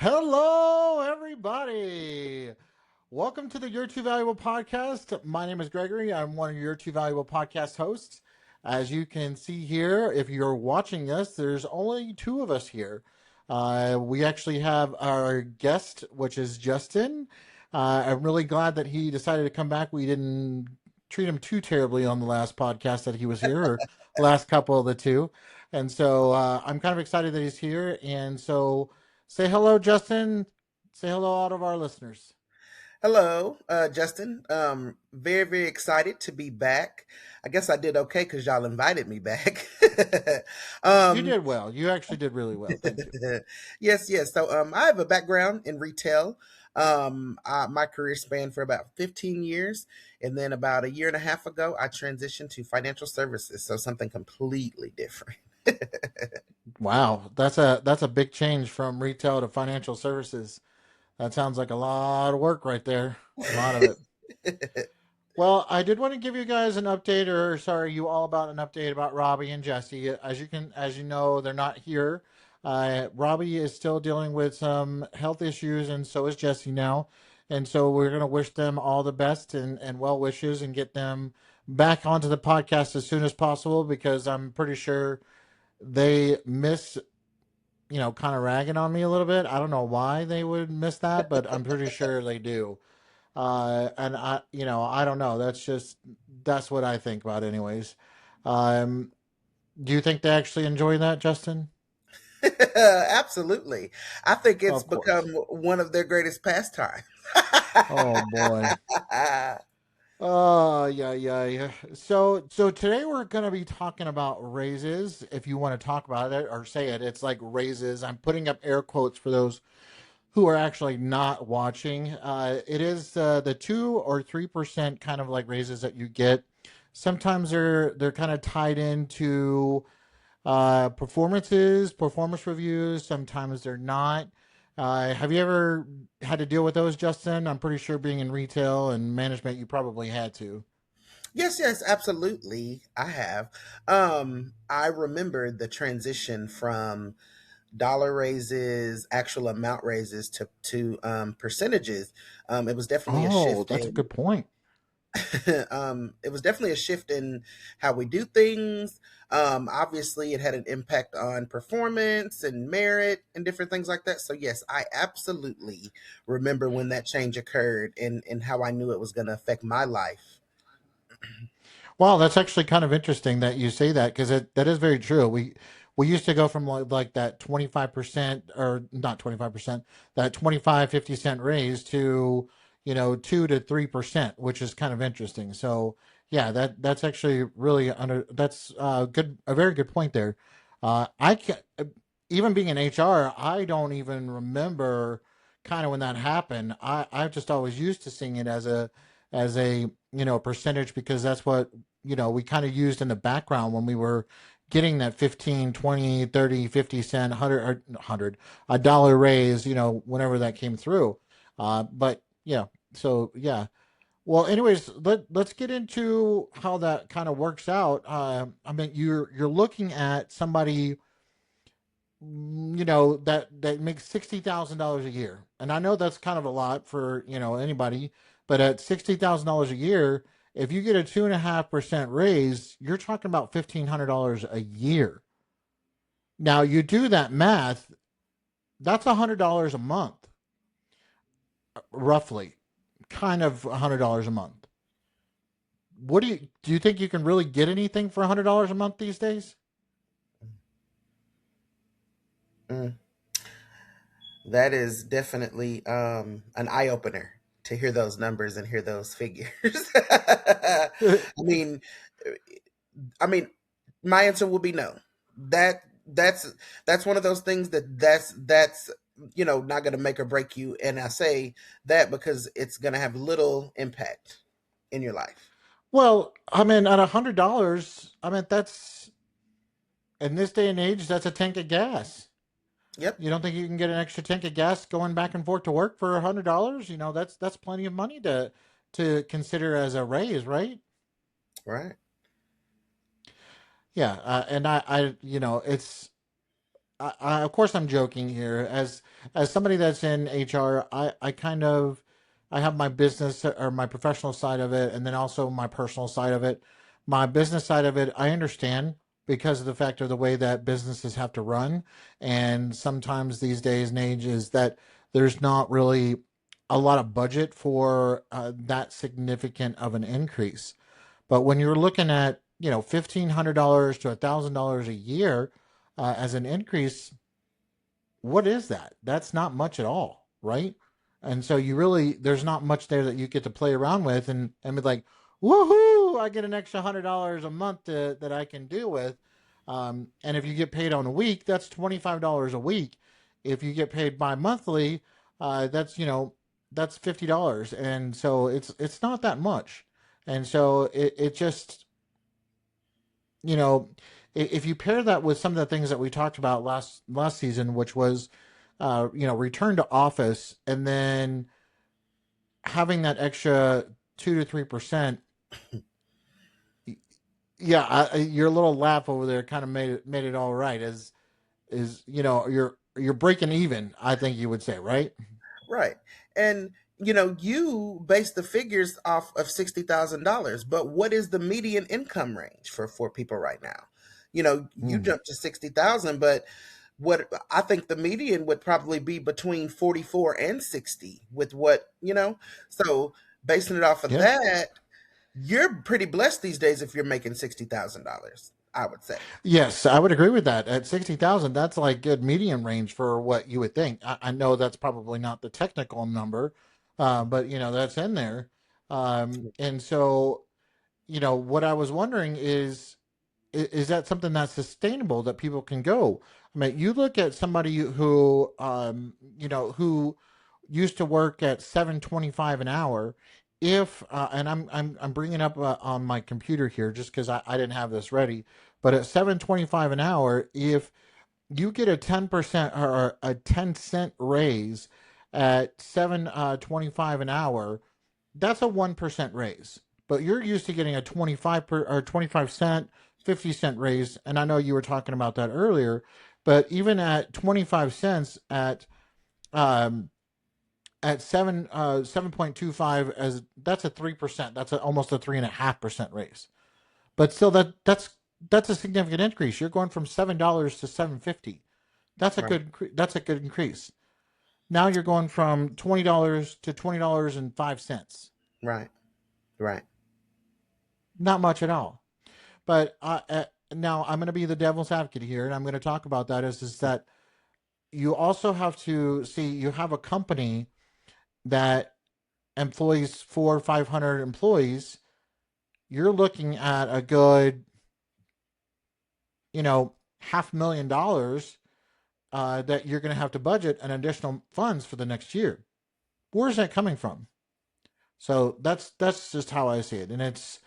Hello, everybody. Welcome to the You're Too Valuable podcast. My name is Gregory. I'm one of your Too Valuable podcast hosts. As you can see here, if you're watching us, there's only two of us here. We actually have our guest, which is Justin. I'm really glad that he decided to come back. We didn't treat him too terribly on the last podcast that he was here, or last couple of the two. And so I'm kind of excited that he's here. And so say hello, Justin. Say hello out of our listeners. Hello, Justin. Very, very excited to be back. I guess I did okay because y'all invited me back. You um, did well. You actually did really well. Thank you. yes, yes. So, I have a background in retail. My career spanned for about 15 years, and then about a year and a half ago, I transitioned to financial services. So something completely different. Wow, that's a big change from retail to financial services. That sounds like a lot of work right there. A lot of it. Well, I did want to give you guys an update, or sorry, you all about an update about Robbie and Jesse. As you know, they're not here. Robbie is still dealing with some health issues, and so is Jesse now. And so we're going to wish them all the best and well wishes and get them back onto the podcast as soon as possible because I'm pretty sure they miss, kind of ragging on me a little bit. I don't know why they would miss that, but I'm pretty sure they do. And I don't know. That's what I think about, anyways. Um, do you think they actually enjoy that, Justin? Absolutely. I think it's Of become course. one of their greatest pastimes. Oh boy. Oh yeah, yeah, yeah. So today we're gonna be talking about raises. If you want to talk about it or say it, it's like raises. I'm putting up air quotes for those who are actually not watching. It is the 2 or 3% kind of like raises that you get. Sometimes they're kind of tied into performance reviews. Sometimes they're not. Have you ever had to deal with those, Justin? I'm pretty sure being in retail and management, you probably had to. Yes, yes, absolutely. I have. I remember the transition from dollar raises, actual amount raises to percentages. It was definitely a Oh, shift that's a in good point. it was definitely a shift in how we do things. Obviously, it had an impact on performance and merit and different things like that. So, yes, I absolutely remember when that change occurred and how I knew it was going to affect my life. Well, that's actually kind of interesting that you say that because that is very true. We used to go from like that 25% or not 25%, that 25-50 cent raise to, 2 to 3%, which is kind of interesting. So yeah, that's actually really that's a very good point there. I can even being in HR, I don't even remember kind of when that happened. I've just always used to seeing it as a percentage because that's what we kind of used in the background when we were getting that 15, 20, 30, 50 cent, 100, or 100, a dollar raise, whenever that came through. But yeah, so yeah. Well, anyways, let's get into how that kind of works out. I mean, you're looking at somebody, that makes $60,000 a year, and I know that's kind of a lot for anybody, but at $60,000 a year, if you get a 2.5% raise, you're talking about $1,500 a year. Now you do that math, that's $100 a month, roughly, kind of $100 a month. What do you think you can really get anything for $100 a month these days? Mm. That is definitely an eye opener to hear those numbers and hear those figures. Mean, I mean, my answer will be no. That that's one of those things that's not going to make or break you, and I say that because it's going to have little impact in your life. Well, I mean, at $100, I mean that's in this day and age, that's a tank of gas. Yep. You don't think you can get an extra tank of gas going back and forth to work for $100? That's plenty of money to consider as a raise, right? Right. Yeah, and I it's of course I'm joking here. As somebody that's in HR, I kind of I have my business or my professional side of it, and then also my personal side of it. My business side of it, I understand because of the fact of the way that businesses have to run, and sometimes these days and age is that there's not really a lot of budget for that significant of an increase. But when you're looking at, $1,500 to $1,000 a year as an increase, what is that? That's not much at all, right? And so there's not much there that you get to play around with and be like, woohoo, I get an extra $100 a month that I can do with. And if you get paid on a week, that's $25 a week. If you get paid bi-monthly, that's $50. And so it's not that much. And so it just, you know, if you pair that with some of the things that we talked about last season, which was, return to office, and then having that extra 2 to 3%, yeah, your little laugh over there kind of made it all right. Is you're breaking even, I think you would say, right? Right. And you base the figures off of $60,000, but what is the median income range for people right now? You Hmm. jump to 60,000, but what I think the median would probably be between 44 and 60 with what. So basing it off of Yeah. that, you're pretty blessed these days if you're making $60,000, I would say. Yes, I would agree with that. At 60,000, that's like good medium range for what you would think. I know that's probably not the technical number, but that's in there. And so, what I was wondering is that something that's sustainable that people can go? I mean, you look at somebody who used to work at 7.25 an hour. If and I'm bringing up on my computer here just because I didn't have this ready, but at 7.25 an hour, if you get a 10% or a 10-cent raise at 7.25 an hour, that's a 1% raise. But you're used to getting a 25 cent, 50-cent raise, and I know you were talking about that earlier. But even at 25 cents um, at 7.25, as that's a 3%. That's almost a 3.5% raise. But still, that's a significant increase. You're going from $7 to 7.50. Right. That's a good increase. Now you're going from $20 to $20.05. Right. Right. Not much at all. But now I'm going to be the devil's advocate here, and I'm going to talk about that is that you also have to see you have a company that employs 400 or 500 employees. You're looking at a good, $500,000 that you're going to have to budget an additional funds for the next year. Where's that coming from? So that's just how I see it, and it's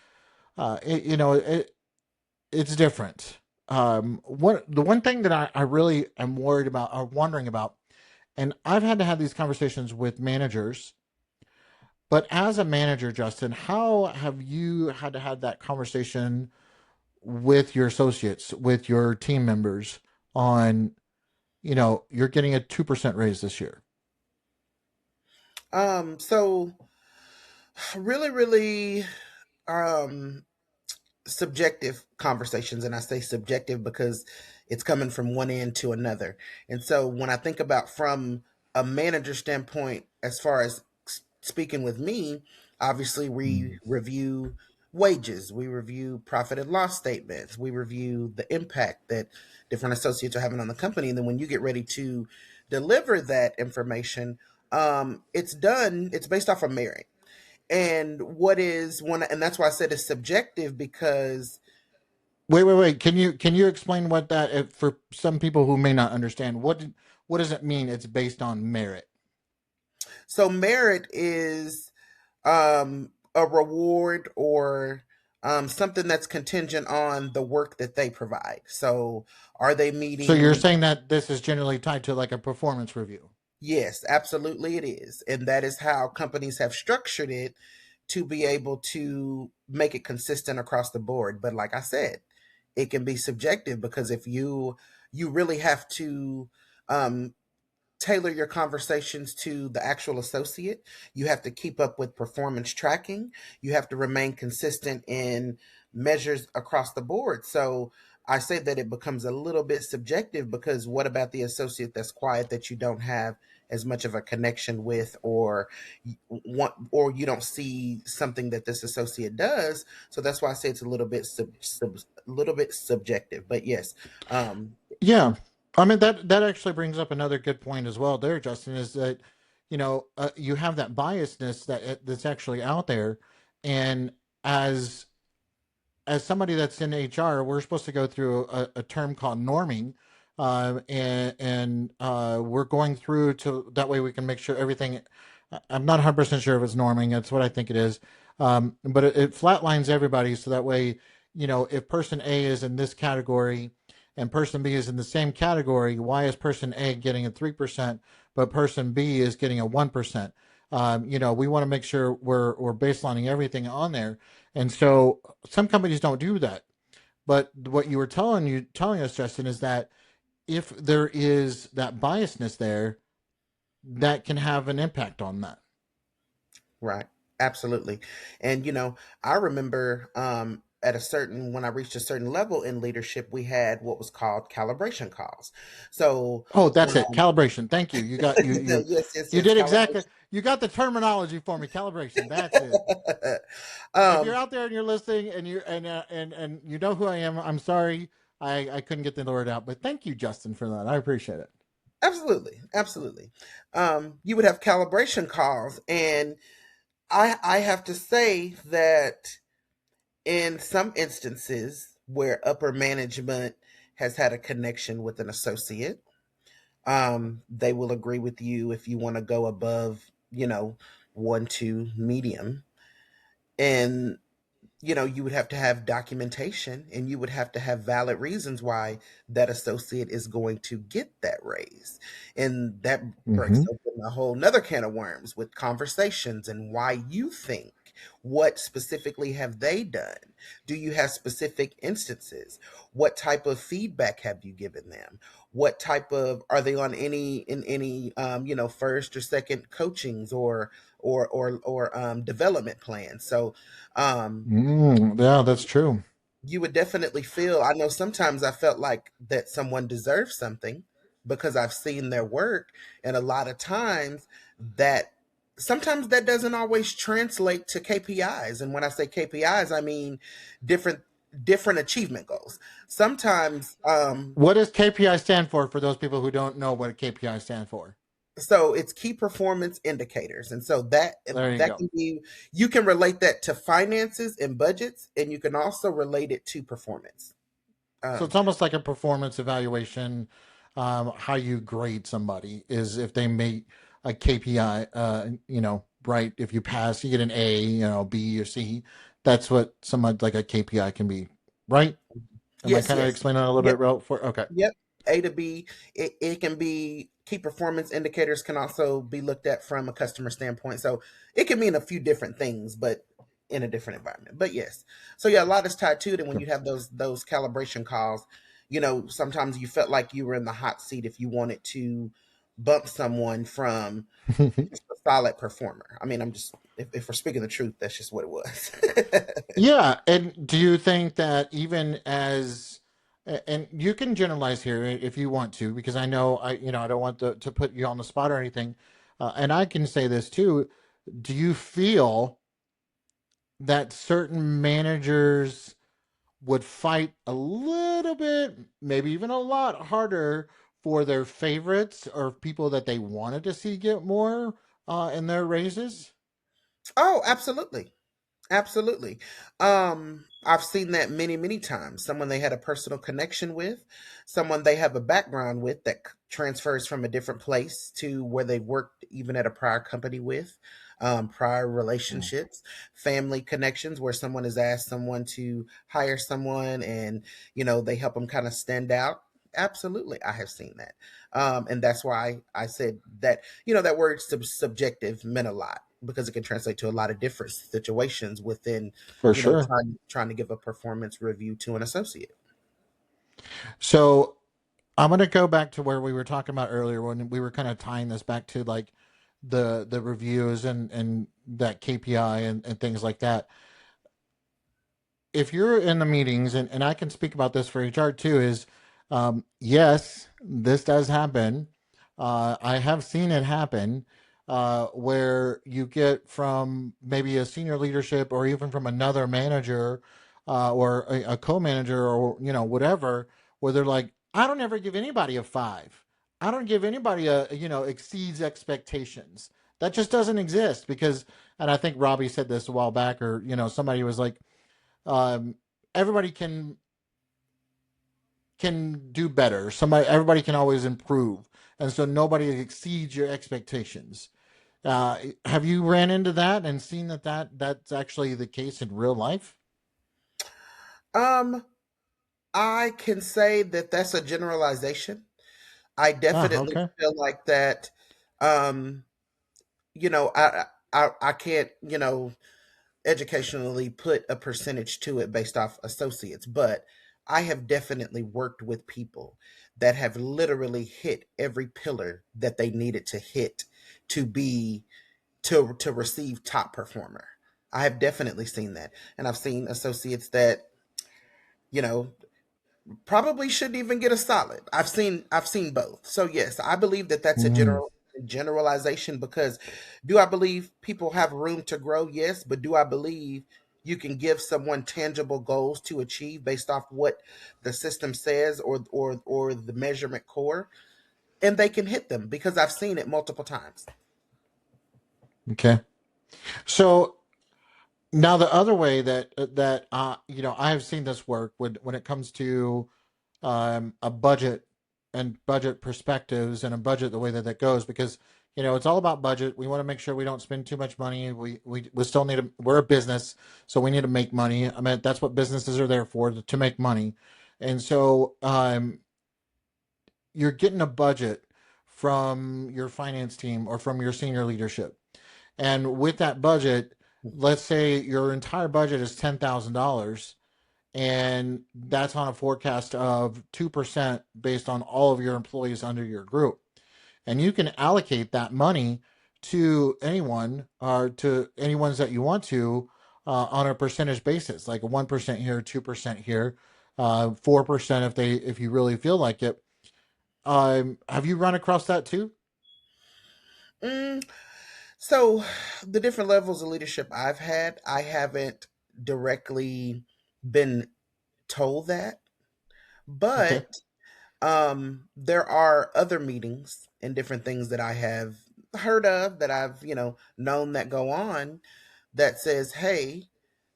different. The one thing that I really am worried about or wondering about, and I've had to have these conversations with managers, but as a manager, Justin, how have you had to have that conversation with your associates, with your team members on, you're getting a 2% raise this year? So really, really, um, subjective conversations, and I say subjective because it's coming from one end to another. And so when I think about from a manager standpoint, as far as speaking with me, obviously we review wages, we review profit and loss statements, we review the impact that different associates are having on the company, and then when you get ready to deliver that information, it's based off of merit. And what is one, and that's why I said it's subjective because Wait. Can you explain what that for some people who may not understand what does it mean? It's based on merit. so merit is a reward or something that's contingent on the work that they provide. So are they So you're meeting? saying that this is generally tied to like a performance review. Yes, absolutely it is. And that is how companies have structured it to be able to make it consistent across the board. But like I said, it can be subjective because if you you really have to um, tailor your conversations to the actual associate. You have to keep up with performance tracking. You have to remain consistent in measures across the board. So I say that it becomes a little bit subjective, because what about the associate that's quiet, that you don't have as much of a connection with, or want, or you don't see something that this associate does? So that's why I say it's a little bit a little bit subjective. But yes, um, Yeah, I mean that actually brings up another good point as well. There, Justin, is that you have that biasness that's actually out there, and as somebody that's in HR, we're supposed to go through a term called norming, and we're going through to that way we can make sure everything. I'm not 100% sure if it's norming. That's what I think it is, but it flatlines everybody so that way, if person A is in this category and person B is in the same category, why is person A getting a 3%, but person B is getting a 1%? We want to make sure we're baselining everything on there, and so some companies don't do that. But what you were telling us, Justin, is that if there is that biasness there, that can have an impact on that. right. Absolutely. And I remember at a certain when I reached a certain level in leadership, we had what was called calibration calls. So Oh, when that's it. Calibration. Thank you. You got yes, yes, you yes, did exactly. calibration. You got the terminology for me. Calibration. That's it. If you're um out there and you're listening and and you know who I am, I'm sorry I couldn't get the word out, but thank you, Justin, for that. I appreciate it. Absolutely, absolutely. You would have calibration calls, and I have to say that in some instances where upper management has had a connection with an associate, they will agree with you if you want to go above, 1, 2 medium. And you would have to have documentation, and you would have to have valid reasons why that associate is going to get that raise. And that breaks Mm-hmm. open a whole nother can of worms with conversations and why you think. What specifically have they done? Do you have specific instances? What type of feedback have you given them? What type of, are they on any first or second coachings, or development plans? So um, Yeah, that's true. you would definitely feel, I know sometimes I felt like that someone deserves something because I've seen their work, and a lot of times that sometimes that doesn't always translate to KPIs. And when I say KPIs, I mean different different achievement goals. Sometimes What does KPI stand for those people who don't know what a KPI stand for? so it's key performance indicators, and so There you that go. can be, you can relate that to finances and budgets, and you can also relate it to performance. So um, it's almost like a performance evaluation. How you grade somebody is if they meet a KPI. Right? If you pass, you get an A. B or C. That's what someone like a KPI can be. Right? Am I yes, kind of yes. explaining that a little bit Yep, real for? Okay. yep. A to B. It can be, key performance indicators can also be looked at from a customer standpoint. So it can mean a few different things, but in a different environment. But yes. So yeah, a lot is tied to it. And when you have those calibration calls, sometimes you felt like you were in the hot seat if you wanted to bump someone from just a solid performer. I mean, I'm just, if we're speaking the truth, that's just what it was. Yeah, and do you think that even as and you can generalize here if you want to, because I know I don't want to put you on the spot or anything, and I can say this too. Do you feel that certain managers would fight a little bit, maybe even a lot harder for their favorites or people that they wanted to see get more in their raises? Oh, absolutely. Absolutely. I've seen that many, many times. Someone they had a personal connection with, someone they have a background with that transfers from a different place to where they've worked even at a prior company with, prior relationships, family connections, where someone has asked someone to hire someone, and, they help them kind of stand out. Absolutely. I have seen that. And that's why I said that, that word subjective meant a lot, because it can translate to a lot of different situations within, For sure. trying to give a performance review to an associate. So I'm gonna go back to where we were talking about earlier when we were kind of tying this back to like the reviews and that KPI and things like that. If you're in the meetings, and I can speak about this for HR too, is yes, this does happen. I have seen it happen where you get from maybe a senior leadership or even from another manager or a co-manager or whatever, where they're like, I don't ever give anybody a five. I don't give anybody a exceeds expectations. That just doesn't exist because, and I think Robbie said this a while back, or somebody was like, um, everybody can do better. Everybody can always improve, and so nobody exceeds your expectations. Have you ran into that and seen that's actually the case in real life? Um, I can say that that's a generalization. I Ah, definitely okay. feel like that. Um, I can't, educationally put a percentage to it based off associates, but I have definitely worked with people that have literally hit every pillar that they needed to hit to be to receive top performer. I have definitely seen that. And I've seen associates that, you know, probably shouldn't even get a solid. I've seen both. So yes, I believe that that's a Mm, generalization because do I believe people have room to grow? Yes, but do I believe you can give someone tangible goals to achieve based off what the system says or the measurement core and they can hit them because I've seen it multiple times. okay. So now the other way that I have seen this work when it comes to a budget and budget perspectives and a budget the way that goes because it's all about budget. We want to make sure we don't spend too much money. We still need to. We're a business, so we need to make money. I mean, that's what businesses are there for, to make money. And so you're getting a budget from your finance team or from your senior leadership, and with that budget, let's say your entire budget is $10,000 and that's on a forecast of 2% based on all of your employees under your group. And you can allocate that money to anyone or to anyone's that you want to on a percentage basis, like a 1% here, 2% here, 4% if you really feel like it. Have you run across that too? Mm, so the different levels of leadership I've had, I haven't directly been told that, Okay. but there are other meetings and different things that I have heard of that I've, known that go on that says, hey,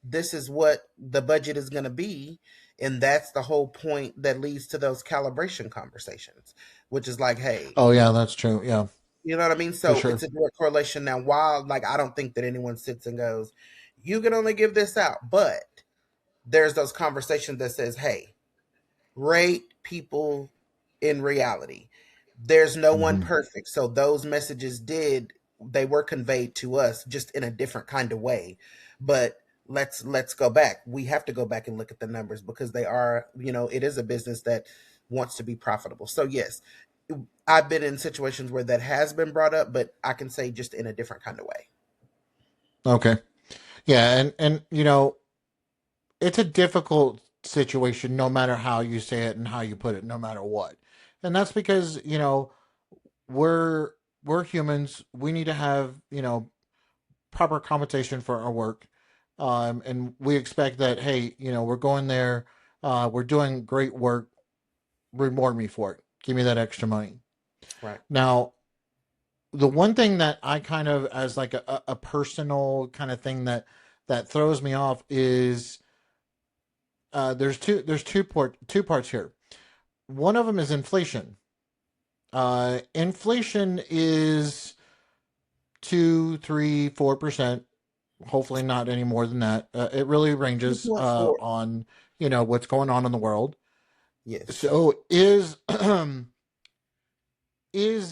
this is what the budget is going to be. And that's the whole point that leads to those calibration conversations, which is like, hey, Oh yeah, that's true. Yeah, you know what I mean? for So sure. it's a direct correlation. Now, while like I don't think that anyone sits and goes, you can only give this out, but there's those conversations that says, hey, rate people in reality. There's no one Hmm. perfect. So those messages they were conveyed to us just in a different kind of way. But let's go back. We have to go back and look at the numbers because they are, it is a business that wants to be profitable. So yes, I've been in situations where that has been brought up, but I can say just in a different kind of way. Okay. Yeah, and it's a difficult situation no matter how you say it and how you put it, no matter what. And that's because, we're we're humans. We need to have, proper compensation for our work. And we expect that, hey, we're going there, we're doing great work, reward me for it. Give me that extra money. Right. Now, the one thing that I kind of as like a personal kind of thing that throws me off is two parts here. One of them is inflation. Inflation is 2, 3, 4%. Hopefully, not any more than that. It really ranges 2.4. on what's going on in the world. Yes. So is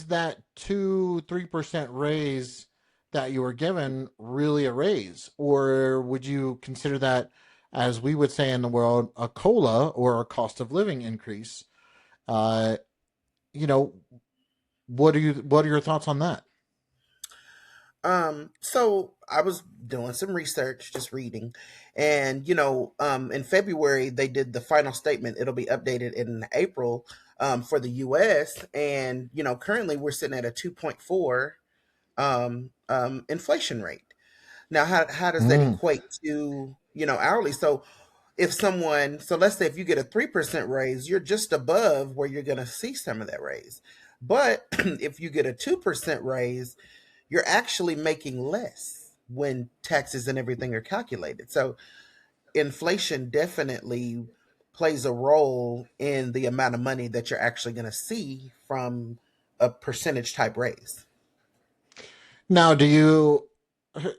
that 2, 3% raise that you were given really a raise, or would you consider that, as we would say in the world, a cola or a cost of living increase? Uh, you know, what are your thoughts on that? So I was doing some research, just reading, and in February they did the final statement. It'll be updated in April, for the U.S. And currently we're sitting at a 2.4 inflation rate. Now, how does that Mm. equate to hourly? So so let's say if you get a 3% raise, you're just above where you're going to see some of that raise. But if you get a 2% raise, you're actually making less when taxes and everything are calculated. So inflation definitely plays a role in the amount of money that you're actually going to see from a percentage type raise. Now, do you?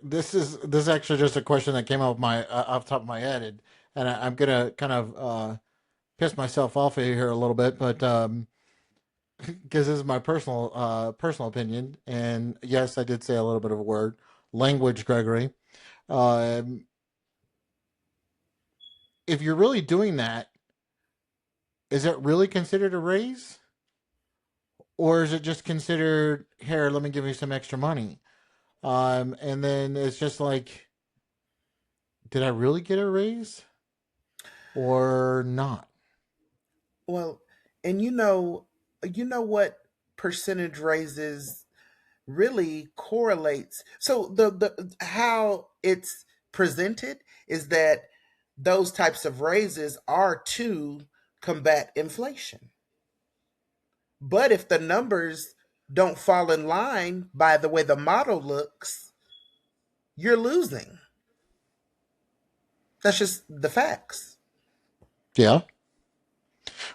This is actually just a question that came off the top of my head, and I'm gonna kind of piss myself off here a little bit, but because this is my personal opinion, and yes, I did say a little bit of a word, language, Gregory. Um, if you're really doing that, is it really considered a raise, or is it just considered here? Let me give you some extra money, and then it's just like, did I really get a raise or not? Well, and you know what percentage raises really correlates. So the how it's presented is that those types of raises are to combat inflation. But if the numbers don't fall in line by the way the model looks, you're losing. That's just the facts. Yeah.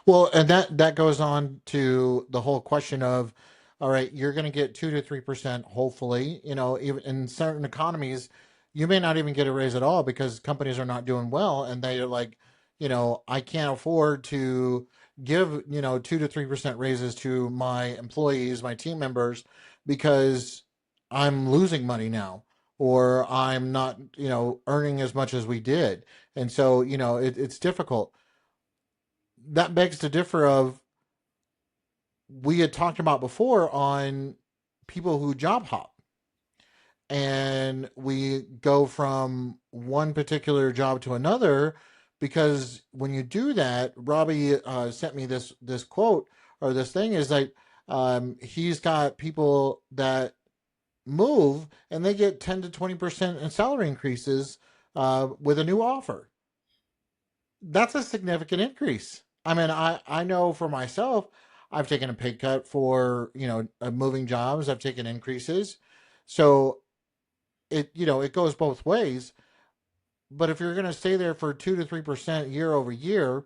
Well, and that goes on to the whole question of, all right, you're going to get 2 to 3%, hopefully. Even in certain economies, you may not even get a raise at all because companies are not doing well, and they are like, I can't afford to give 2 to 3% raises to my employees, my team members, because I'm losing money now, or I'm not earning as much as we did, and so it's difficult. That begs to differ of we had talked about before on people who job hop and we go from one particular job to another because when you do that, Robbie sent me this quote or this thing is like he's got people that move and they get 10 to 20% in salary increases with a new offer. That's a significant increase. I mean, I know for myself, I've taken a pay cut for moving jobs. I've taken increases, so it goes both ways. But if you're going to stay there for 2 to 3% year over year,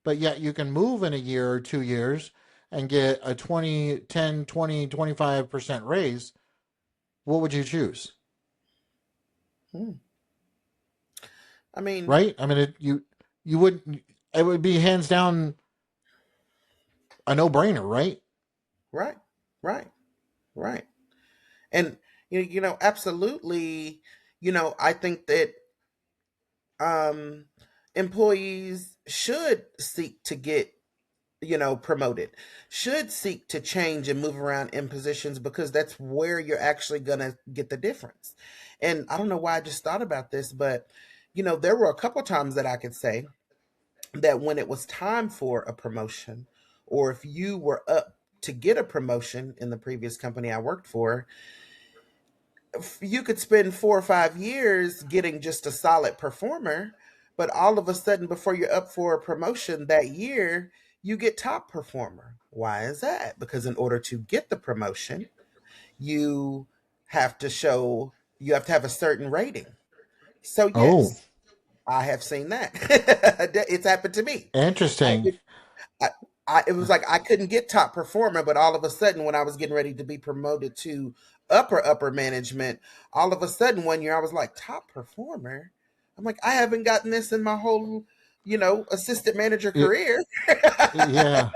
but yet you can move in a year or 2 years and get a 20, 10, 20, 25% raise, what would you choose? Hmm. I mean, Right? I mean, you wouldn't. It would be hands down a no brainer, right? right, right, right. And absolutely, I think that um employees should seek to get promoted, should seek to change and move around in positions because that's where you're actually going to get the difference. And I don't know why I just thought about this, but there were a couple times that I could say that when it was time for a promotion, or if you were up to get a promotion in the previous company I worked for, you could spend 4 or 5 years getting just a solid performer, but all of a sudden, before you're up for a promotion that year, you get top performer. Why is that? Because in order to get the promotion, you you have to have a certain rating. So Oh, yes, I have seen that. It's happened to me. I interesting. did, I, it was like I couldn't get top performer, but all of a sudden, when I was getting ready to be promoted to upper management, all of a sudden one year I was like top performer. I'm like, I haven't gotten this in my whole, assistant manager Y- career. Yeah.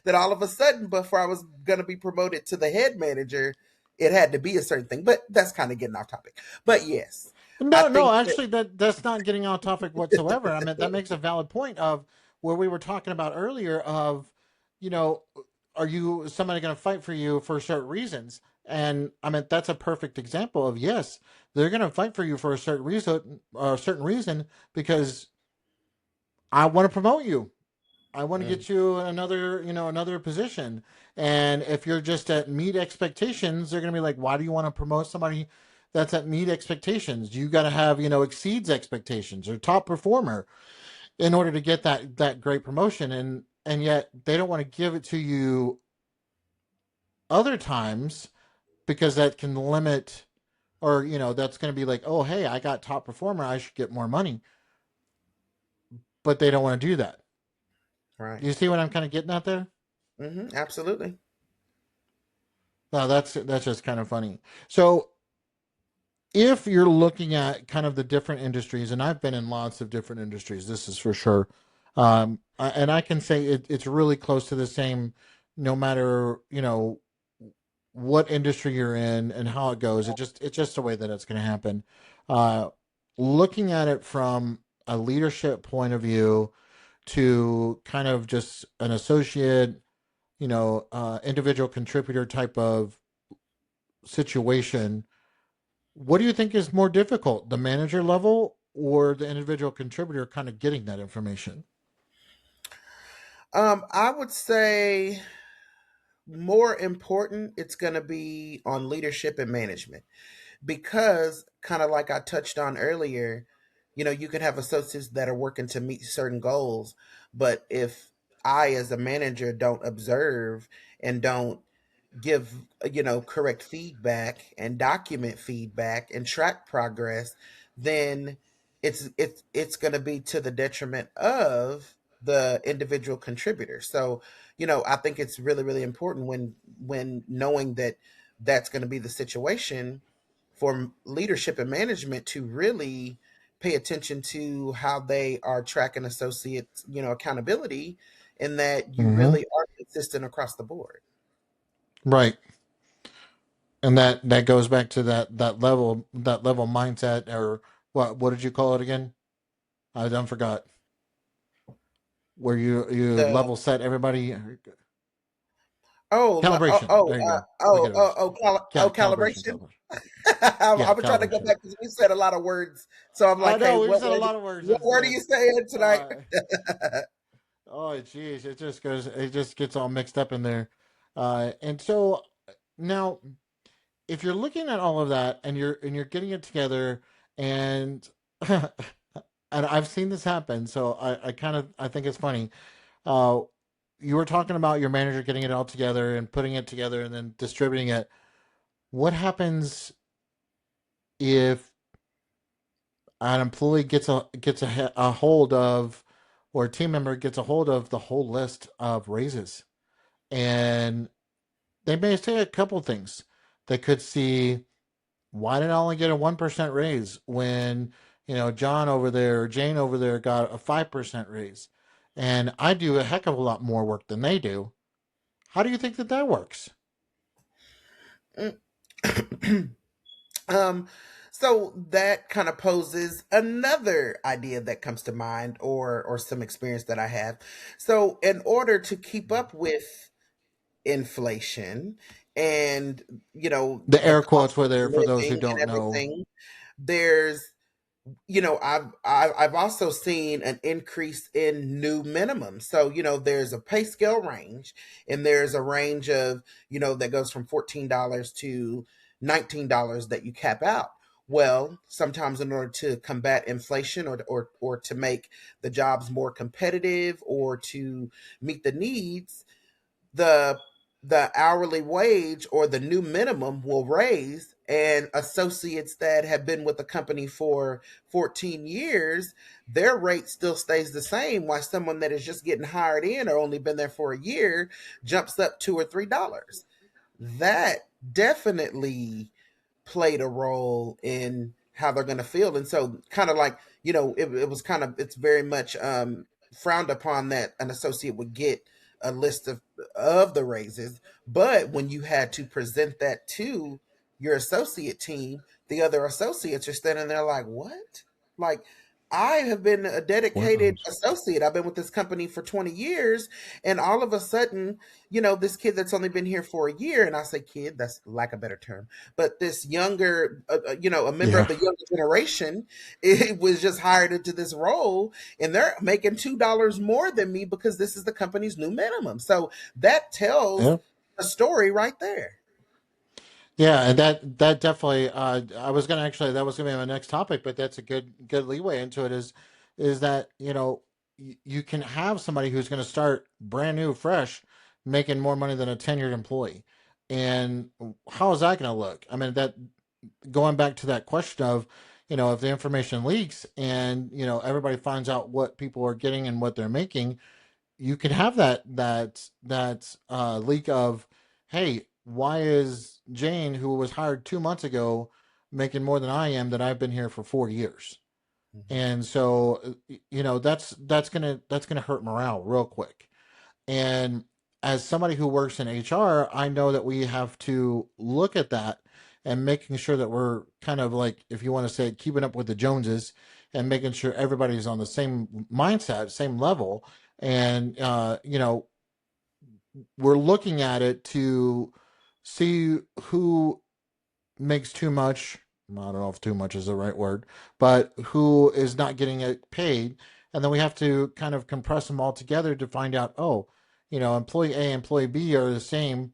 That all of a sudden, before I was gonna be promoted to the head manager, it had to be a certain thing. But that's kind of getting off topic. But yes, I No, no, think that actually that's not getting off topic whatsoever. I mean, that makes a valid point of where we were talking about earlier of, you know, are you somebody going to fight for you for certain reasons? And I mean, that's a perfect example of yes, they're going to fight for you for a certain reason because I want to promote you. I want to Mm, get you another, another position. And if you're just at meet expectations, they're going to be like, why do you want to promote somebody that's at meet expectations? You got to have, exceeds expectations or top performer in order to get that great promotion. And yet they don't want to give it to you other times because that can limit or, that's going to be like, oh, hey, I got top performer. I should get more money. But they don't want to do that. right. You see what I'm kind of getting at there? Absolutely. No, that's just kind of funny. So if you're looking at kind of the different industries, and I've been in lots of different industries, this is for sure, and I can say it's really close to the same, no matter what industry you're in and how it goes. It's just the way that it's going to happen. Uh, Looking at it from a leadership point of view to kind of just an associate, individual contributor type of situation. What do you think is more difficult, the manager level or the individual contributor kind of getting that information? I would say more important, it's going to be on leadership and management because, kind of like I touched on earlier, you can have associates that are working to meet certain goals, but if I, as a manager, don't observe and don't give correct feedback and document feedback and track progress, then it's going to be to the detriment of the individual contributor. So I think it's really really important when knowing that that's going to be the situation for leadership and management to really pay attention to how they are tracking associates accountability, and that you Hmm. really are consistent across the board. Right. And that goes back to that level mindset or what did you call it again? I done forgot. Where you The level set everybody. Oh, Calibration. There you go. Look at us. Calibration. calibration. Calibration. I Yeah, was trying to go calibration. back because we said a lot of words. So I'm I like, hey, know we've said a lot of words. what It's word are you saying tonight? uh, oh geez, it just gets all mixed up in there. And so now if you're looking at all of that and you're getting it together and and I've seen this happen, so I kind of I think it's funny. Uh, you were talking about your manager getting it all together and putting it together and then distributing it. What happens if an employee gets a hold of or a team member gets a hold of the whole list of raises and they may say a couple things. They could see, why did I only get a 1% raise when, John over there or Jane over there got a 5% raise? And I do a heck of a lot more work than they do. How do you think that works? um, so that kind of poses another idea that comes to mind, or some experience that I have. So in order to keep up with inflation and The the air quotes cost were of there for those who living don't and know. everything, there's I've also seen an increase in new minimums. So there's a pay scale range, and there's a range of that goes from $14 to $19 that you cap out. Well, sometimes in order to combat inflation, or to make the jobs more competitive, or to meet the needs, the hourly wage or the new minimum will raise, and associates that have been with the company for 14 years, their rate still stays the same, while someone that is just getting hired in or only been there for a year jumps up $2 or $3. That definitely played a role in how they're going to feel. And so, kind of like, it was kind of, it's very much frowned upon that an associate would get a list of the raises. But when you had to present that to your associate team, the other associates are standing there like, what? Like, I have been a dedicated Wow. associate. I've been with this company for 20 years. And all of a sudden, this kid that's only been here for a year, and I say kid, that's lack of a better term, but this younger, a member of Yeah. the younger generation, it was just hired into this role, and they're making $2 more than me because this is the company's new minimum. So that tells Yeah. a story right there. Yeah, and that definitely I was gonna actually that was gonna be my next topic, but that's a good leeway into it is that, you can have somebody who's gonna start brand new, fresh, making more money than a tenured employee. And how is that gonna look? I mean, that going back to that question of, if the information leaks and, everybody finds out what people are getting and what they're making, you could have that leak of, hey, why is Jane, who was hired 2 months ago, making more than I am that I've been here for 4 years? Mhm. And so, that's gonna hurt morale real quick. And as somebody who works in HR, I know that we have to look at that and making sure that we're kind of like, if you want to say, keeping up with the Joneses and making sure everybody's on the same mindset, same level. And, we're looking at it to see who makes too much. I don't know if too much is the right word, but who is not getting it paid. And then we have to kind of compress them all together to find out, oh, employee A, employee B are the same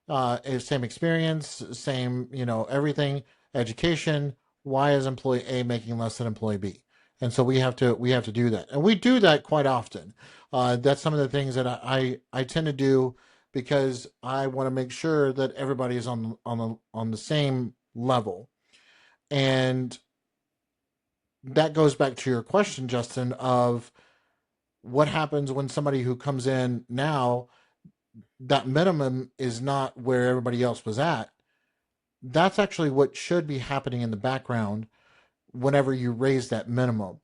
experience, same, everything, education. Why is employee A making less than employee B? And so we have to do that, and we do that quite often. That's some of the things that I tend to do because I want to make sure that everybody is on the same level. And that goes back to your question, Justin, of what happens when somebody who comes in now, that minimum is not where everybody else was at. That's actually what should be happening in the background whenever you raise that minimum.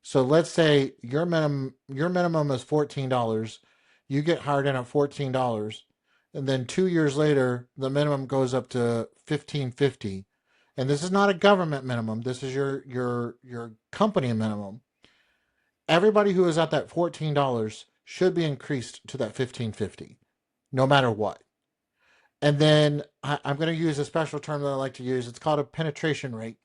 So let's say your minimum is $14. You get hired in at $14, and then 2 years later the minimum goes up to $15.50. And this is not a government minimum. This is your company minimum. Everybody who is at that $14 should be increased to that $15.50, no matter what. And then I'm going to use a special term that I like to use. It's called a penetration rate.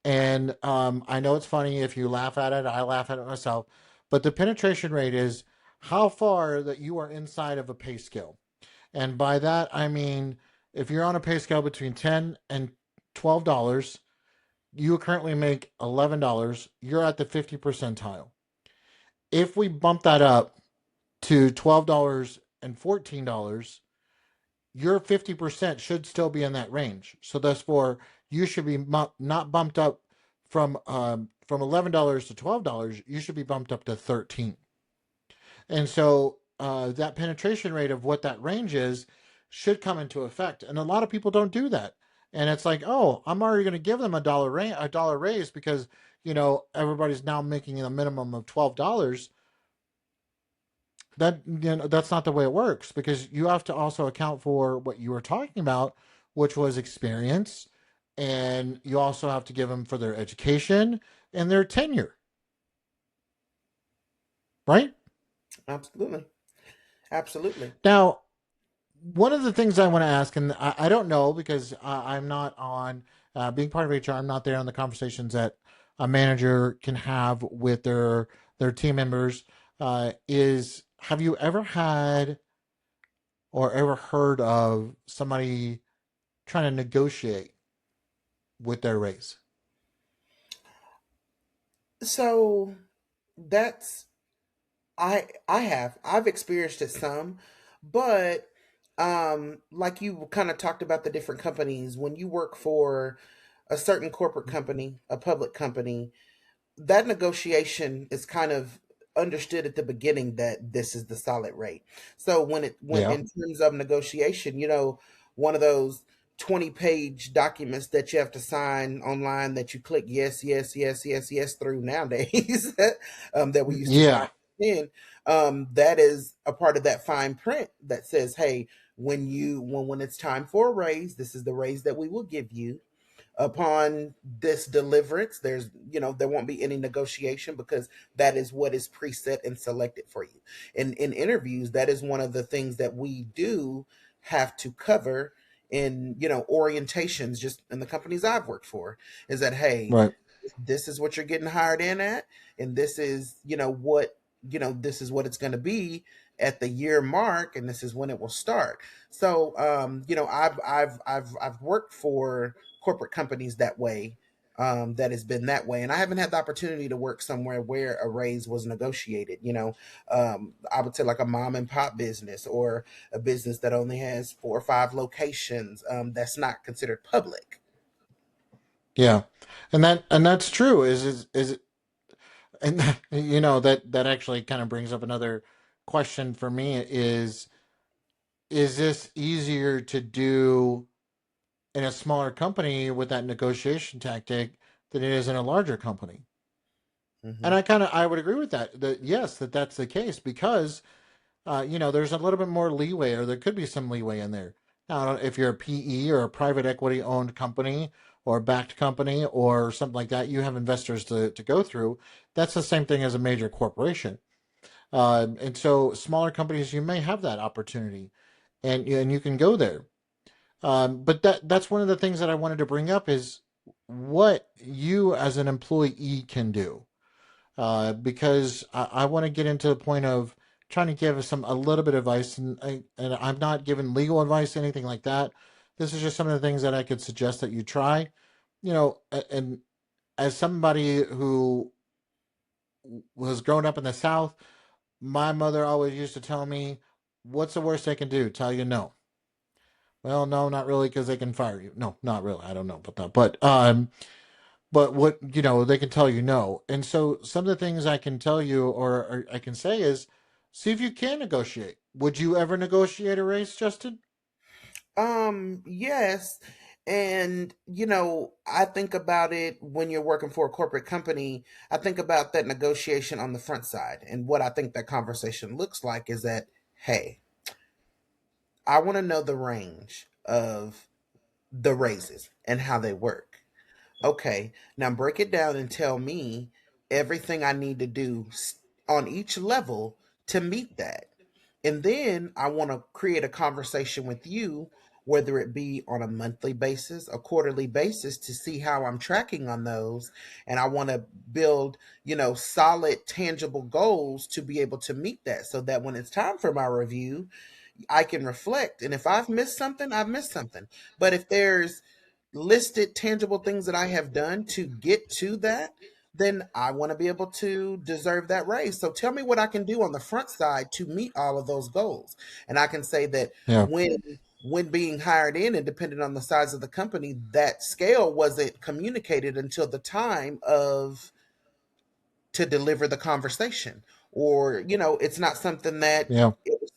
And I know it's funny if you laugh at it. I laugh at it myself. But the penetration rate is how far that you are inside of a pay scale. And by that, I mean, if you're on a pay scale between $10 and $12, you currently make $11, you're at the 50 percentile. If we bump that up to $12 and $14, your 50% should still be in that range. So therefore, you should be not bumped up from $11 to $12. You should be bumped up to 13. And so that penetration rate of what that range is should come into effect. And a lot of people don't do that. And it's like, oh, I'm already going to give them a dollar raise because everybody's now making a minimum of $12. That's not the way it works, because you have to also account for what you were talking about, which was experience, and you also have to give them for their education and their tenure, right? Absolutely. Absolutely. Now, one of the things I want to ask, and I don't know because I'm not on being part of HR. I'm not there on the conversations that a manager can have with their team members. Is have you ever had or ever heard of somebody trying to negotiate with their race? So that's I've experienced it some, but like you kind of talked about the different companies, when you work for a certain corporate company, a public company, that negotiation is kind of understood at the beginning that this is the solid rate. So when Yeah. in terms of negotiation, one of those 20-page documents that you have to sign online that you click yes, yes, yes, yes, yes through nowadays, that we used to sign Yeah. in, that is a part of that fine print that says, hey, when it's time for a raise, this is the raise that we will give you. upon this deliverance, there's, there won't be any negotiation because that is what is preset and selected for you. In interviews, that is one of the things that we do have to cover in, orientations, just in the companies I've worked for, is that, hey, Right. this is what you're getting hired in at, and this is, this is what it's going to be at the year mark, and this is when it will start. So, I've worked for corporate companies that way. That has been that way, and I haven't had the opportunity to work somewhere where a raise was negotiated. I would say like a mom and pop business, or a business that only has 4 or 5 locations. That's not considered public. Yeah. And that's true. Is and that actually kind of brings up another question for me is this easier to do in a smaller company with that negotiation tactic than it is in a larger company? And Hmm. I would agree with that. That yes, that's the case because there's a little bit more leeway, or there could be some leeway in there. Now, if you're a PE or a private equity owned company or a backed company or something like that, you have investors to go through. That's the same thing as a major corporation. And so smaller companies, you may have that opportunity, and you can go there. But that's one of the things that I wanted to bring up is what you as an employee can do, because I want to get into the point of trying to give a little bit of advice, and I'm not giving legal advice, anything like that. This is just some of the things that I could suggest that you try. And as somebody who was growing up in the South, my mother always used to tell me, "What's the worst they can do? Tell you no." Well, no, not really, because they can fire you. No, not really. I don't know about that, but what they can tell you no. And so some of the things I can tell you, or I can say, is see if you can negotiate. Would you ever negotiate a raise, Justin? Yes. And, I think about it when you're working for a corporate company. I think about that negotiation on the front side. And what I think that conversation looks like is that, hey, I want to know the range of the raises and how they work. Okay, now break it down and tell me everything I need to do on each level to meet that. And then I want to create a conversation with you, whether it be on a monthly basis, a quarterly basis, to see how I'm tracking on those. And I want to build, solid, tangible goals to be able to meet that, so that when it's time for my review, I can reflect. And if I've missed something, I've missed something. But if there's listed tangible things that I have done to get to that, then I want to be able to deserve that raise. So tell me what I can do on the front side to meet all of those goals. And I can say that Yeah. when being hired in, and depending on the size of the company, that scale wasn't communicated until the time of to deliver the conversation, or it's not something that Yeah.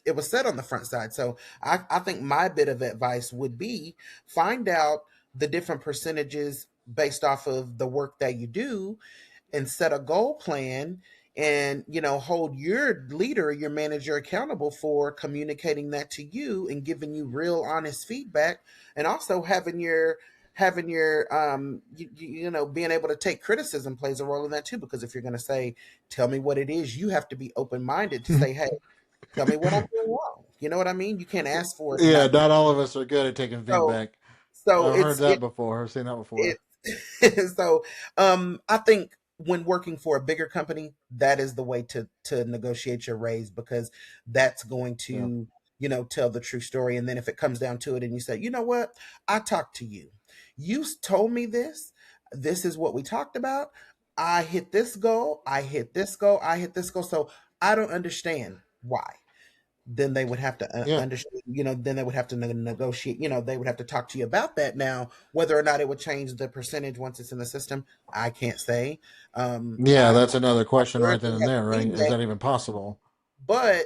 it was said on the front side. So I think my bit of advice would be, find out the different percentages based off of the work that you do, and set a goal plan, and hold your leader, your manager, accountable for communicating that to you and giving you real honest feedback, and also having your being able to take criticism plays a role in that too, because if you're going to say, tell me what it is, you have to be open-minded to say, hey, tell me what I'm doing wrong. You know what I mean? You can't ask for it and Yeah, not do not all of us are good at taking so. feedback. So I've heard it's that before. I've seen that it before. so I think when working for a bigger company, that is the way to negotiate your raise, because that's going Yeah. to, tell the true story. And then if it comes down to it and you say, you know what, I talked to you, told me this is what we talked about, I hit this goal, I hit this goal, I hit this goal, so I don't understand why. Then they would have to Yeah. understand, then they would have to negotiate, they would have to talk to you about that. Now, whether or not it would change the percentage once it's in the system, I can't say. Yeah, I'm that's not another question sure right if then they and have there, right? Is feedback, that even possible? but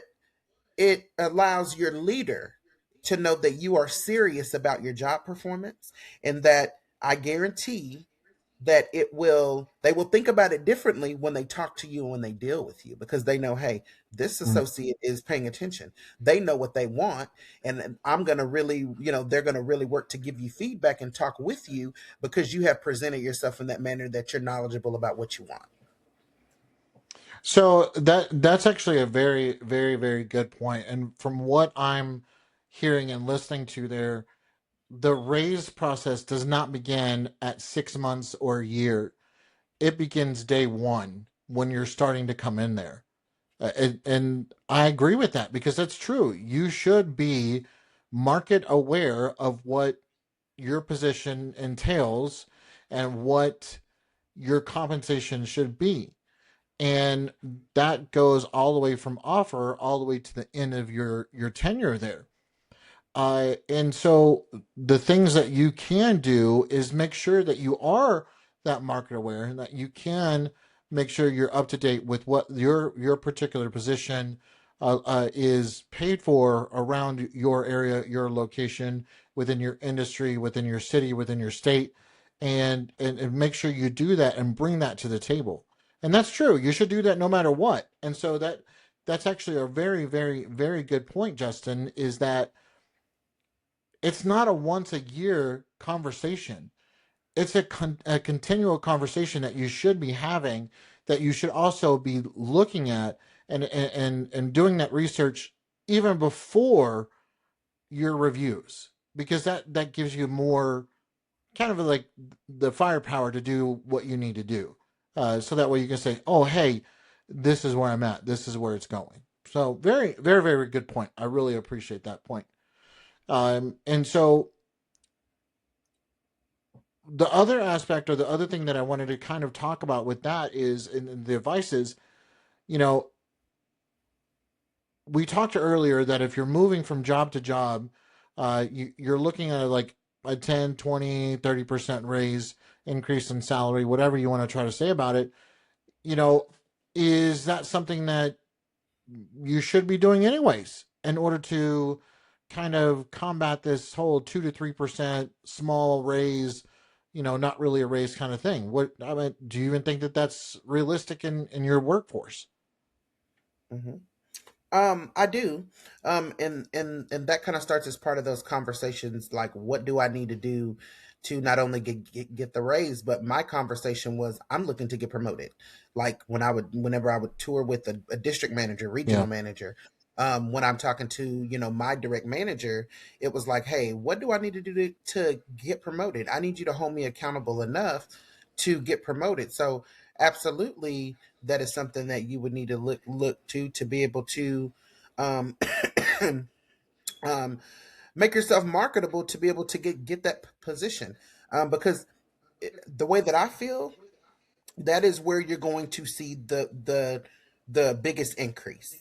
it allows your leader to know that you are serious about your job performance, and that I guarantee that they will think about it differently when they talk to you and when they deal with you, because they know, hey, this Mm. associate is paying attention. They know what they want, and I'm going to really, they're going to really work to give you feedback and talk with you because you have presented yourself in that manner that you're knowledgeable about what you want. So that's actually a very, very, very good point. And from what I'm hearing and listening to there, the raise process does not begin at 6 months or a year. It begins day one when you're starting to come in there. And I agree with that because that's true. You should be market aware of what your position entails and what your compensation should be. And that goes all the way from offer all the way to the end of your tenure there. And so the things that you can do is make sure that you are that market aware and that you can make sure you're up to date with what your particular position is paid for around your area, your location, within your industry, within your city, within your state, and make sure you do that and bring that to the table. And that's true. You should do that no matter what. And so that's actually a very, very, very good point, Justin, is that it's not a once a year conversation. It's a continual conversation that you should be having, that you should also be looking at and doing that research even before your reviews, because that gives you more kind of like the firepower to do what you need to do. So that way you can say, oh, hey, this is where I'm at. This is where it's going. So very, very, very good point. I really appreciate that point. And so the other aspect or the other thing that I wanted to kind of talk about with that is in the advice is, you know, we talked earlier that if you're moving from job to job, you're looking at like a 10, 20, 30% raise, increase in salary, whatever you want to try to say about it. You know, is that something that you should be doing anyways in order to kind of combat this whole 2 to 3% small raise, not really a raise kind of thing? What I mean, do you even think that that's realistic in your workforce? Hmm. I do. And that kind of starts as part of those conversations, like, what do I need to do to not only get the raise, but my conversation was, I'm looking to get promoted. Like whenever I would tour with a district manager, regional Yeah, manager, when I'm talking to, my direct manager, it was like, hey, what do I need to do to get promoted? I need you to hold me accountable enough to get promoted. So absolutely, that is something that you would need to look to be able to um, um, make yourself marketable to be able to get that position. Because the way that I feel, that is where you're going to see the biggest increase.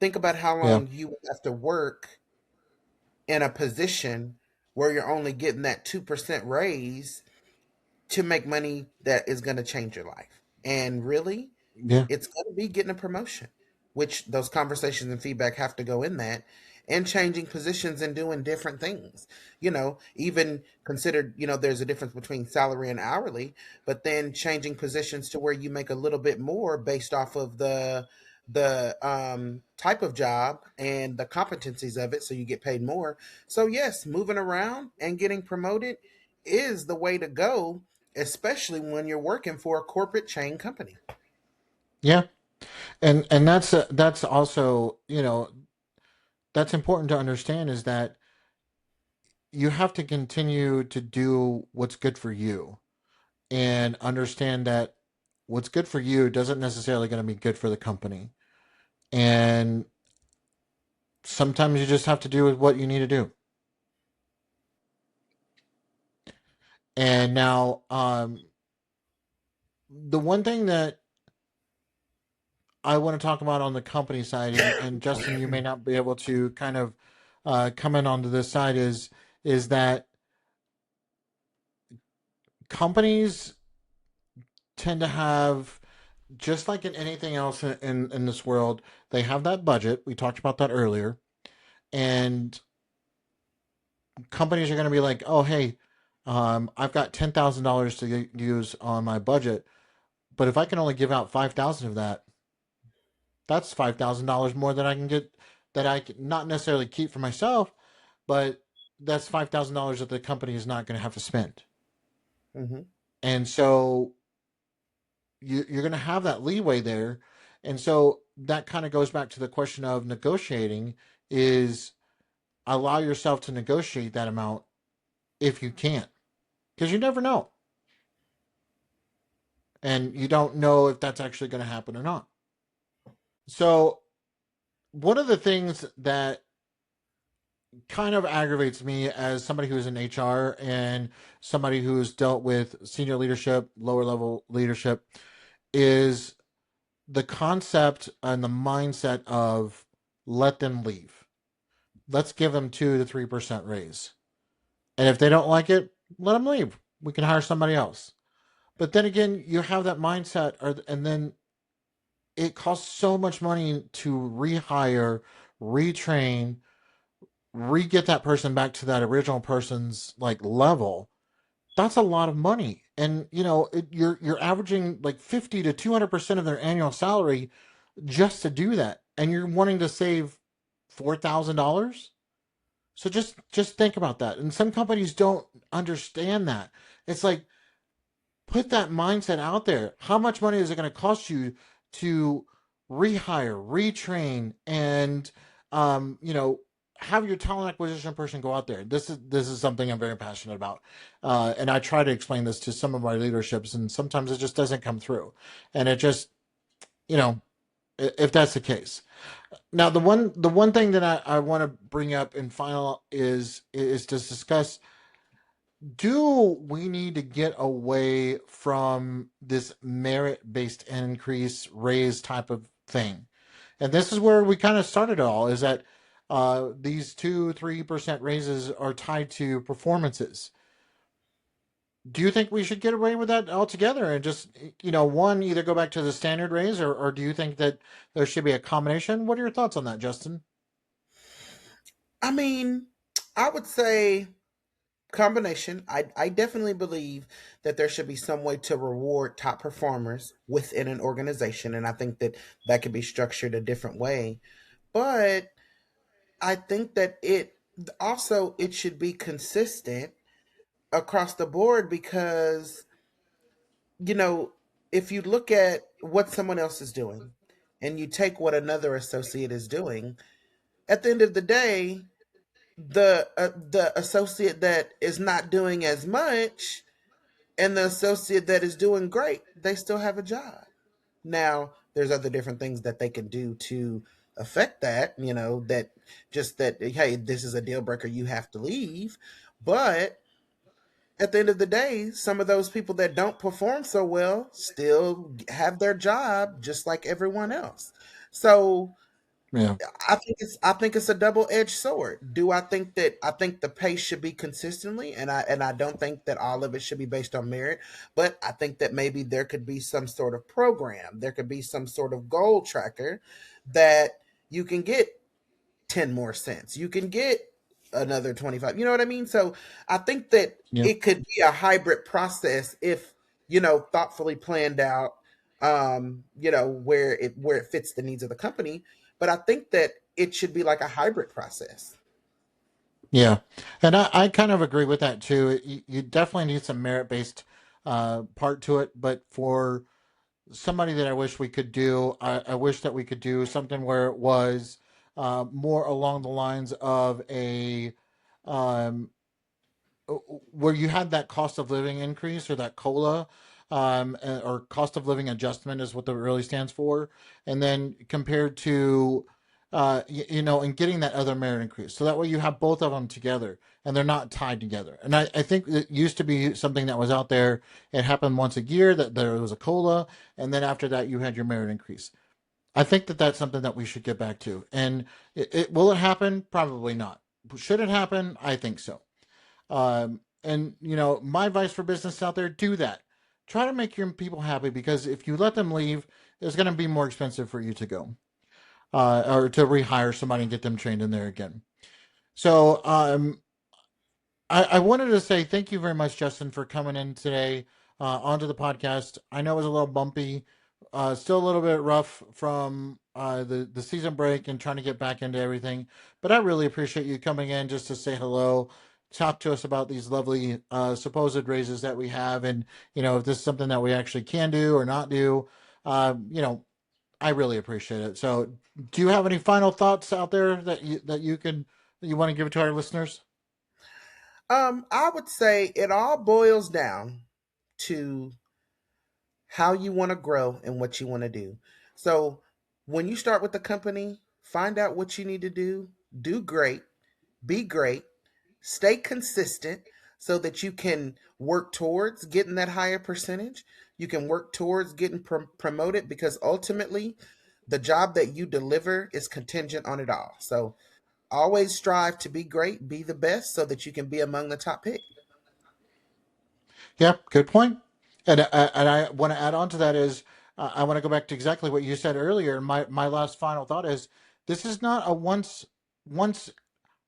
Think about how yeah, long you would have to work in a position where you're only getting that 2% raise to make money that is going to change your life. And really, yeah, it's going to be getting a promotion, which those conversations and feedback have to go in that, and changing positions and doing different things. Even considered, there's a difference between salary and hourly, but then changing positions to where you make a little bit more based off of the type of job and the competencies of it, so you get paid more. So yes, moving around and getting promoted is the way to go, especially when you're working for a corporate chain company. yeah. And that's also, that's important to understand is that you have to continue to do what's good for you and understand that what's good for you doesn't necessarily going to be good for the company. And sometimes you just have to do what you need to do. And now, the one thing that I want to talk about on the company side, and Justin, you may not be able to kind of come in onto this side, is that companies tend to have, just like in anything else in this world, they have that budget. We talked about that earlier, and companies are going to be like, oh, hey, I've got $10,000 to use on my budget, but if I can only give out 5,000 of that, that's $5,000 more than I can get, that I can not necessarily keep for myself, but that's $5,000 that the company is not going to have to spend. Hmm. And so you're going to have that leeway there. And so that kind of goes back to the question of negotiating, is allow yourself to negotiate that amount if you can, because you never know. And you don't know if that's actually going to happen or not. So, one of the things that kind of aggravates me as somebody who's in HR and somebody who's dealt with senior leadership, lower level leadership, is the concept and the mindset of let them leave. Let's give them 2 to 3% raise. And if they don't like it, let them leave. We can hire somebody else. But then again, you have that mindset, and then it costs so much money to rehire, retrain, re-get that person back to that original person's like level. That's a lot of money. And you're averaging like 50 to 200% of their annual salary just to do that. And you're wanting to save $4,000. So just think about that. And some companies don't understand that. It's like, put that mindset out there. How much money is it going to cost you to rehire, retrain, and have your talent acquisition person go out there? This is something I'm very passionate about, and I try to explain this to some of my leaderships, and sometimes it just doesn't come through, and it just you know if that's the case. Now, the one thing that I want to bring up in final is to discuss, do we need to get away from this merit based increase raise type of thing? And this is where we kind of started it all, is that these 2 3% raises are tied to performances. Do you think we should get away with that altogether and just, one, either go back to the standard raise, or do you think that there should be a combination? What are your thoughts on that, Justin? I mean, I would say combination. I definitely believe that there should be some way to reward top performers within an organization, and I think that that could be structured a different way. But I think that it should be consistent across the board because you know if you look at what someone else is doing and you take what another associate is doing, at the end of the day, the associate that is not doing as much and the associate that is doing great, they still have a job. Now, there's other different things that they can do to affect that, that just that, hey, this is a deal breaker, you have to leave. But at the end of the day, some of those people that don't perform so well still have their job just like everyone else. So Yeah. I think it's a double edged sword. Do I think the pay should be consistently, and I don't think that all of it should be based on merit, but I think that maybe there could be some sort of program, there could be some sort of goal tracker that you can get 10 more cents. You can get another 25. You know what I mean? So I think that Yeah. it could be a hybrid process if, thoughtfully planned out, where it fits the needs of the company. But I think that it should be like a hybrid process. Yeah, and I kind of agree with that too. You definitely need some merit based part to it, but for somebody that I wish we could do, I wish that we could do something where it was more along the lines of a um, where you had that cost of living increase, or that COLA, or cost of living adjustment is what that really stands for, and then compared to, and getting that other merit increase. So that way you have both of them together and they're not tied together. And I think it used to be something that was out there. It happened once a year that there was a COLA, and then after that you had your merit increase. I think that that's something that we should get back to. And will it happen? Probably not. Should it happen? I think so. And my advice for business out there: do that. Try to make your people happy, because if you let them leave, it's going to be more expensive for you to go, or to rehire somebody and get them trained in there again. So, I wanted to say thank you very much, Justin, for coming in today onto the podcast. I know it was a little bumpy, still a little bit rough from the season break and trying to get back into everything. But I really appreciate you coming in just to say hello, talk to us about these lovely supposed raises that we have, and if this is something that we actually can do or not do. You know, I really appreciate it. So, do you have any final thoughts out there that you want to give to our listeners? I would say it all boils down to how you want to grow and what you want to do. So when you start with the company, find out what you need to do great, be great, stay consistent so that you can work towards getting that higher percentage. You can work towards getting promoted because ultimately the job that you deliver is contingent on it all. So always strive to be great, be the best so that you can be among the top pick. Yeah, good point. And I want to add on to that is I want to go back to exactly what you said earlier. My last final thought is this is not a once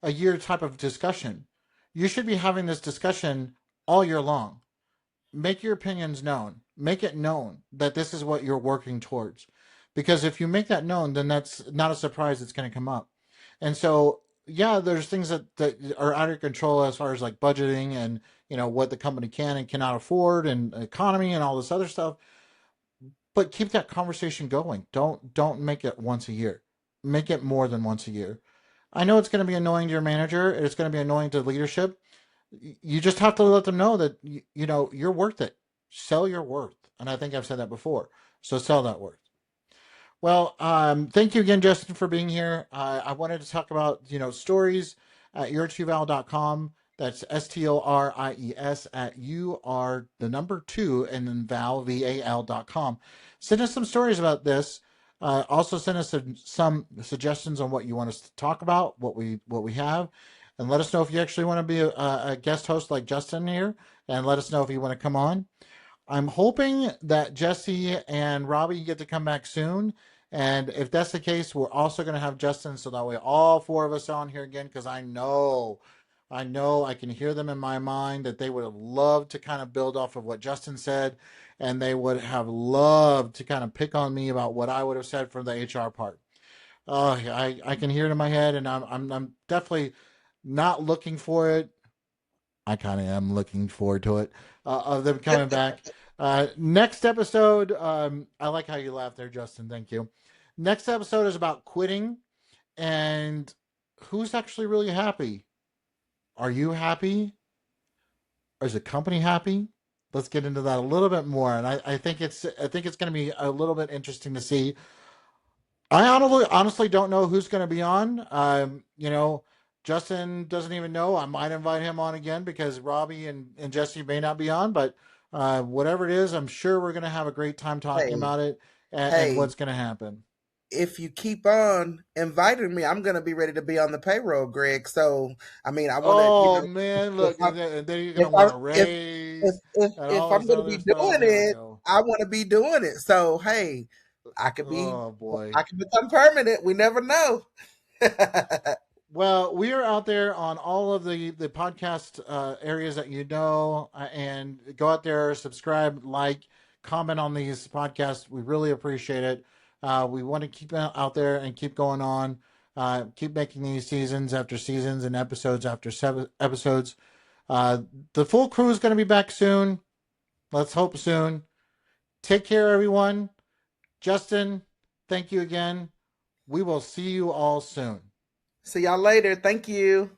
a year type of discussion. You should be having this discussion all year long. Make your opinions known. Make it known that this is what you're working towards. Because if you make that known, then that's not a surprise that's going to come up. And so, yeah, there's things that are out of control as far as like budgeting and, what the company can and cannot afford and economy and all this other stuff. But keep that conversation going. Don't make it once a year. Make it more than once a year. I know it's going to be annoying to your manager. It's going to be annoying to leadership. You just have to let them know that you're worth it. Sell your worth, and I think I've said that before. So sell that worth. Well, thank you again, Justin, for being here. I wanted to talk about stories at your2val.com. That's STORIES at you are the number two and then VAL.com. Send us some stories about this. Also, send us some suggestions on what you want us to talk about, what we have, and let us know if you actually want to be a guest host like Justin here, and let us know if you want to come on. I'm hoping that Jesse and Robbie get to come back soon. And if that's the case, we're also going to have Justin so that way all four of us are on here again because I know I can hear them in my mind that they would have loved to kind of build off of what Justin said, and they would have loved to kind of pick on me about what I would have said from the HR part. Oh, I can hear it in my head, and I'm definitely not looking for it. I kind of am looking forward to it of them coming back. Next episode, I like how you laughed there, Justin. Thank you. Next episode is about quitting and who's actually really happy. Are you happy? Is the company happy? Let's get into that a little bit more, and I think it's going to be a little bit interesting to see. I honestly don't know who's going to be on. Justin doesn't even know. I might invite him on again because Robbie and Jesse may not be on, but whatever it is, I'm sure we're going to have a great time talking Hey, about it and hey, what's going to happen. if you keep on inviting me, I'm going to be ready to be on the payroll, Greg. So, I mean, I want to, Oh man, if look, I, and then you're going if to I, want a raise and if all I'm this going to other be stuff. doing Here we it, go. I want to be doing it. So, hey, I could be, Oh boy. I can become permanent. We never know. Well, we are out there on all of the podcast areas that and go out there, subscribe, like, comment on these podcasts. We really appreciate it. We want to keep out there and keep going on, keep making these seasons after seasons and episodes after episodes. Uh, the full crew is going to be back soon. Let's hope soon. Take care, everyone. Justin, thank you again. We will see you all soon. See y'all later. Thank you.